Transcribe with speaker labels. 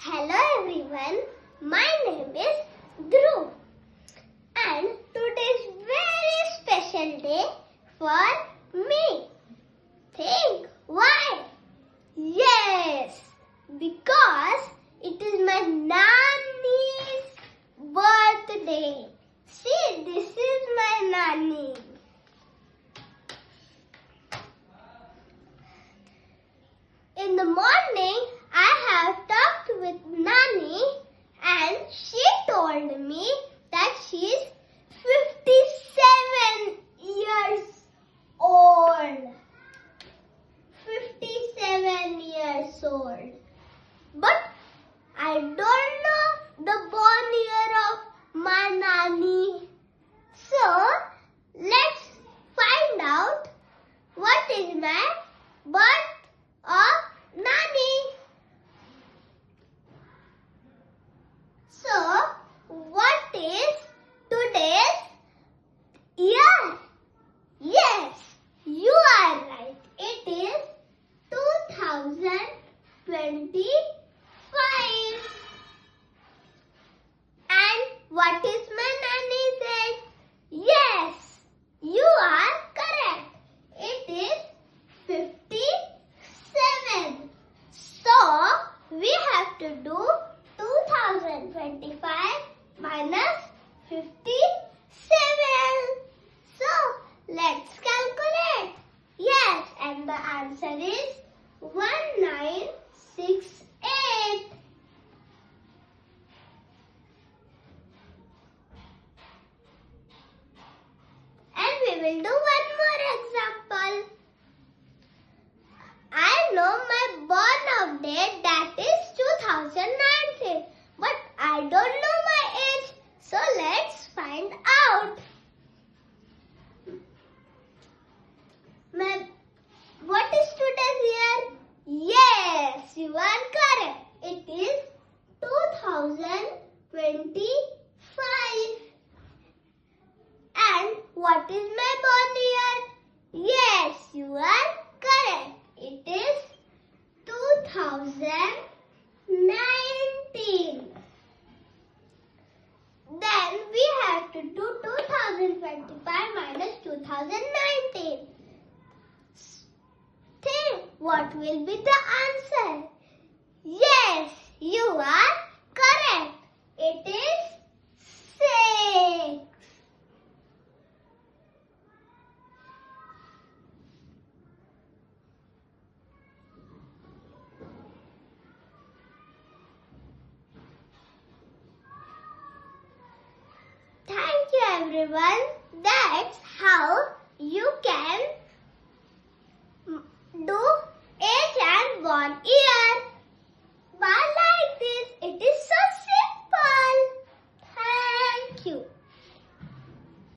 Speaker 1: Hello everyone, my name is Dhruv and today is very special day for me. Think why? Yes, because it is my Nani's birthday. See, this is my Nani. In the morning, I have talked with Nani and she told me that she is 57 years old. 57 years old. But I don't know the born year of my Nani. So, let's find out what is my birth of Nani. So, what is today's year? Yes, you are right. It is 2025. And what is my Nani's age? Yes, you are correct. It is 57. So, we have to do 2025 minus 57. So, let's calculate. Yes, and the answer is 1968. And we will do one more example. I know my born of date, that is 2019. But I don't know my age. So let's find out. What is today's year? Yes, you are correct. It is 2025. And what is my born year? Yes, you are correct. It is 2019. Then we have to do 2025 minus 2019. Think what will be the answer? Yes, you are correct. It is 6. Thank you everyone. That's how you can